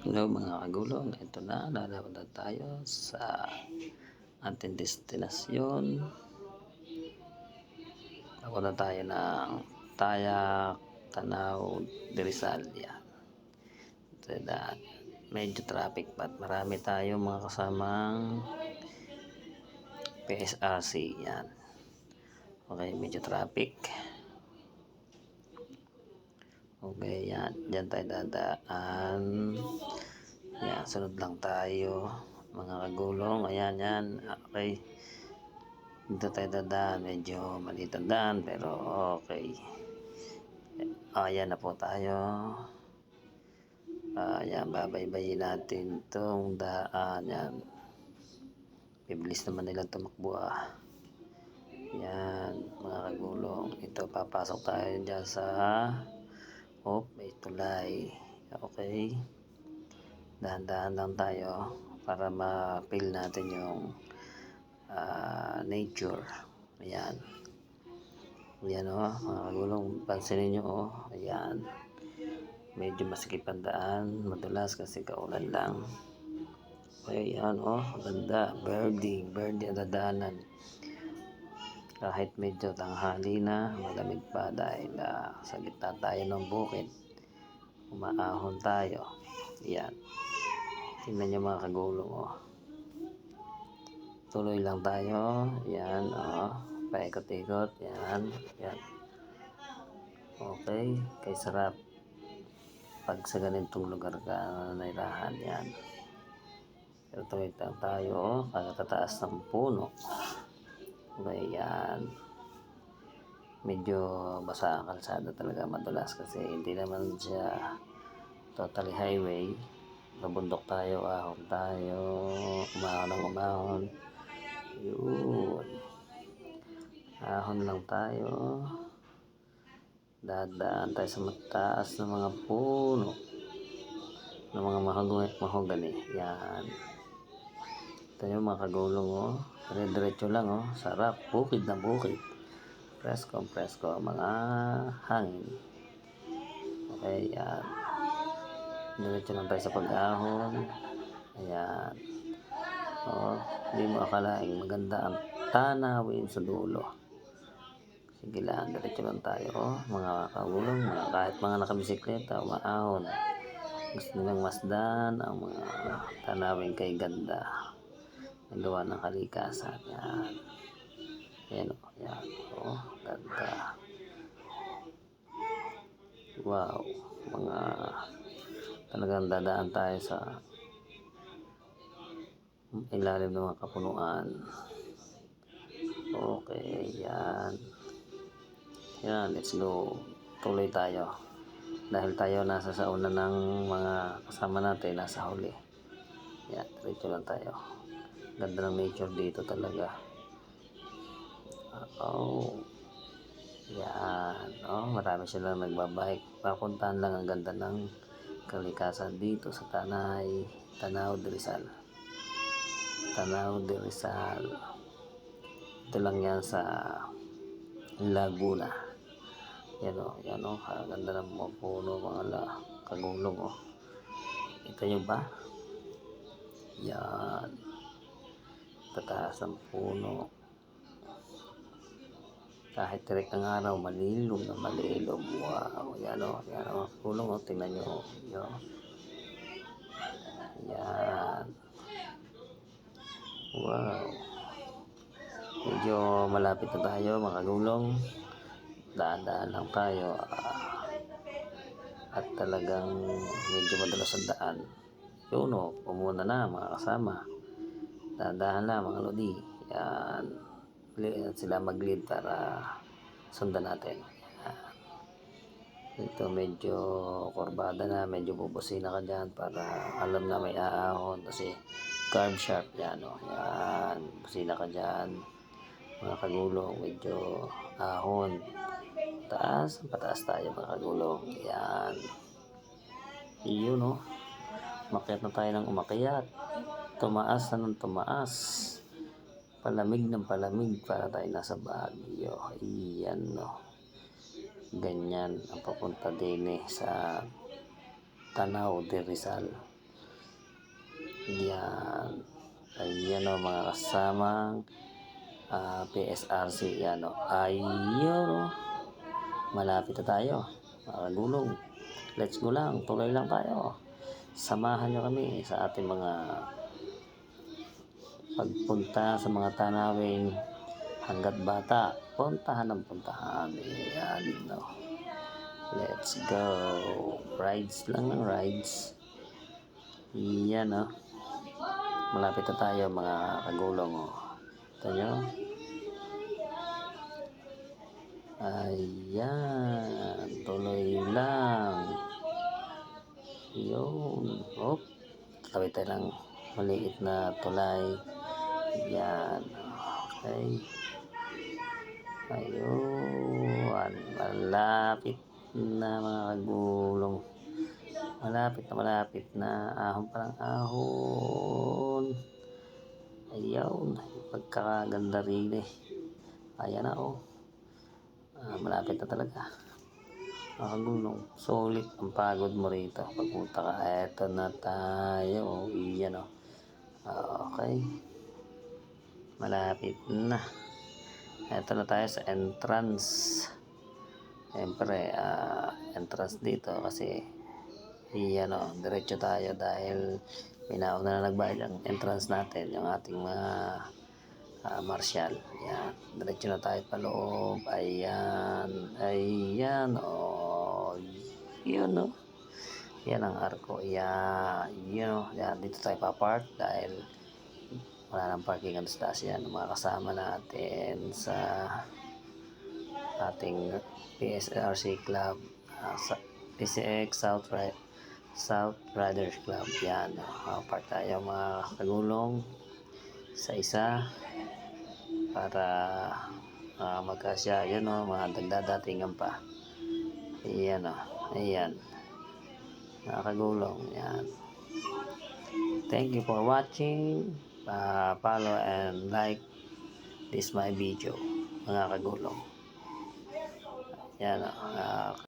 Hello mga kagulong, ito na, lalakad na tayo sa ating destinasyon. Papunta tayo ng Tayak, Tanaw, de Rizal. Yan. So, medyo traffic pa at marami tayo mga kasamang PSRC. Yan. Okay, medyo traffic. Okay, yan. Diyan tayo dadaan. Yan, sunod lang tayo mga kagulong. Ayan, yan. Okay. Dito tayo dadaan. Medyo maliit ang daan, pero okay. Ayan na po tayo. Ayan, babaybayin natin itong daan. Yan. Bibilis naman nilang tumakbo Yan, mga kagulong. Ito, papasok tayo dyan sa may tulay. Okay. Dahan-dahan lang tayo para ma-feel natin yung nature. Ayan. Ayan mga kagulong. Pansinin nyo Ayan. Medyo masikip ang daan. Madulas kasi kaulan lang. Ayan ganda. Birdie ang dadaanan. Kahit medyo tanghali na, malamig pa dahil sa gitna tayo ng bukid. Umaahon tayo. Ayan. Tingnan nyo mga kagulong Tuloy lang tayo. Yan paikot-ikot. Yan. Okay. Kay sarap pag sa ganitong lugar ka nairahan. Yan. Pero tuloy lang tayo. Pagkatataas ng puno. Okay. Yan. Medyo basa ang kalsada talaga, madulas kasi hindi naman siya totally highway. Nabundok tayo, ahon tayo, umahon. Yun. Ahon lang tayo. Dadaan tayo sa mataas ng mga puno. Ng mga mahogany. Yan. Ito yung mga kagulong dire-diretso lang Sarap. Bukid na bukid. Presko. Mga hangin. Okay, yan. Diretso lang tayo sa pag-ahon. Ayan. Hindi mo akalaing maganda ang tanawin sa dulo. Sige lang, diretso lang tayo mga kagulong, kahit mga nakabisikleta, umaahon. Gusto nilang masdan ang mga tanawin kay ganda. Nagawa ng kalikasan. Yan. Yan yan. Ganda. Wow. Mga talagang dadaan tayo sa ilalim ng mga kapunuan. Okay, yan. Let's go. Tuloy tayo. Dahil tayo nasa sa una ng mga kasama natin, nasa huli. Yan, diretso lang tayo. Ganda ng nature dito talaga. Yan. Marami silang nagbabike. Papuntahan lang ang ganda ng kalikasan dito sa Tanaw de Rizal. Ito lang yan sa Laguna. Yan ganda ng mga puno, mga kagulong Ito nyo ba? Yan. Tataas ng puno. Kahit direk ang araw, malilom. Wow. Yan pulong tingnan nyo. Yan. Wow. Medyo malapit na tayo mga kagulong. Daan-daan lang tayo. At talagang medyo madalas ang daan. Pumuna na mga kasama. Daan-daan lang mga lodi. Yan. Sila mag-lead para sundan natin. Ito medyo kurbada na, medyo bubusina ka dyan para alam na may aahon kasi curb sharp yan busina ka dyan mga kagulong, medyo ahon pataas tayo mga kagulong. Yan. Umakyat na tayo ng umakyat, tumaas na ng tumaas, palamig ng palamig para tayo nasa Baguio. Iyan ganyan ang papunta din sa Tanaw de Rizal. Yan. Ayan o mga kasamang PSRC. Yan o. Ayun o. Malapit na tayo. Mga kagulong. Let's go lang. Tuloy lang tayo. Samahan nyo kami sa ating mga pagpunta sa mga tanawin hanggat bata. Puntahan ng puntahan. Yan o. Let's go. Rides lang ng rides. Yan o. Malapit na tayo mga kagulong o. Ito nyo. Ayan. Tuloy lang. Yun. Oh. Tawid tayo lang maliit na tulay. Yan. Okay. Ayun. Malapit na mga kagulong. Malapit na. Ahon pa lang ahon. Ayun. Pagkakaganda rin eh. Ayan na oh. Malapit na talaga. Mga kagulong. Solid ang pagod mo rito. Pagpunta ka. Eto na tayo. Iyan oh. Okay. Malapit na. Eto na tayo sa entrance. Siyempre, entrance dito kasi iyan o, diretso tayo dahil minauna na nagbayad ang entrance natin, yung ating mga marshal. Yan, diretso na tayo pa loob. Ayan o, yun o. Yan ang arko. Yan, yun o. Yan, dito tayo papark dahil wala nang parking ang taas. Yan, mga kasama natin sa ating PSRC Club, sa PCX South Riders Club. Yan, park tayo mga kagulong sa isa para magkasya. Yun o, mga dagdadatingan pa. Ayan o, ayan mga kagulong. Yan, thank you for watching. Follow and like this my video mga kagulong. Yan